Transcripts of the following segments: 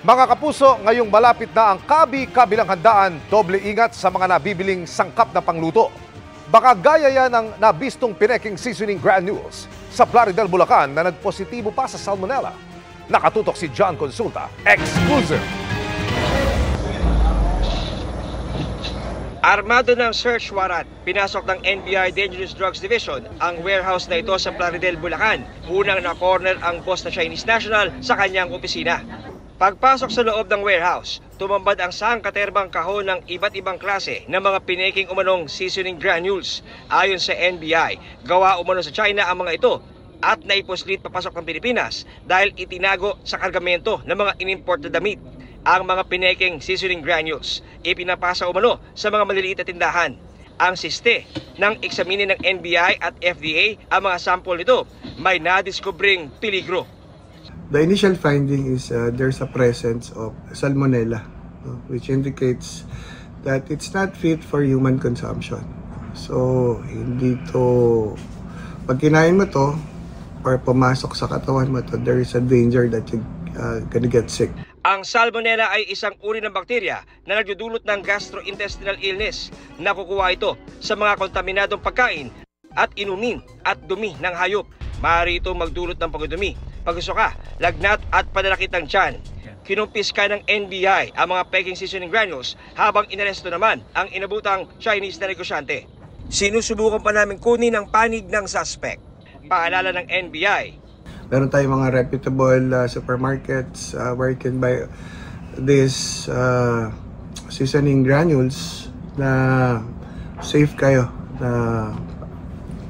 Mga kapuso, ngayong malapit na ang kabi-kabilang handaan, doble ingat sa mga nabibiling sangkap na pangluto. Baka gaya yan ng nabistong Peking seasoning granules sa Plaridel, Bulacan na nagpositibo pa sa salmonella. Nakatutok si John Consulta, exclusive. Armado ng search warrant, pinasok ng NBI Dangerous Drugs Division ang warehouse na ito sa Plaridel, Bulacan. Unang na-corner ang boss na Chinese national sa kanyang opisina. Pagpasok sa loob ng warehouse, tumambad ang sangkaterbang kahon ng iba't ibang klase ng mga Peking umanong seasoning granules. Ayon sa NBI, gawa umano sa China ang mga ito at naipuslit papasok ng Pilipinas dahil itinago sa kargamento ng mga inimport na damit. Ang mga Peking seasoning granules ipinapasa umano sa mga maliliit na tindahan. Ang siste ng eksaminin ng NBI at FDA ang mga sample nito, may nadiskubring peligro. The initial finding is there's a presence of salmonella, which indicates that it's not fit for human consumption. So, hindi to, pag kinain mo to, or pumasok sa katawan mo to, there is a danger that you're gonna get sick. Ang salmonella ay isang uri ng bakterya na nagdudulot ng gastrointestinal illness. Nakukuha ito sa mga kontaminadong pagkain at inumin at dumi ng hayop. Maaari itong magdulot ng pagdudumi, pagsusuka, lagnat at pananakit ng tiyan. Kinumpiska ng NBI ang mga Peking seasoning granules habang inaresto naman ang inabutang Chinese na negosyante. Sinusubukan pa namin kunin ang panig ng suspect. Paalala ng NBI, Meron tayong mga reputable supermarkets where you can buy these seasoning granules na safe kayo na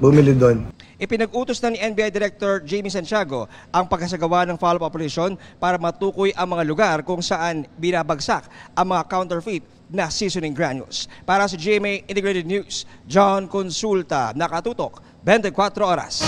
bumili doon. ipinag-utos na ni NBI Director Jamie Santiago ang pagkasagawa ng follow-up operation para matukoy ang mga lugar kung saan binabagsak ang mga counterfeit na seasoning granules. Para sa GMA Integrated News, John Consulta, nakatutok 24 oras.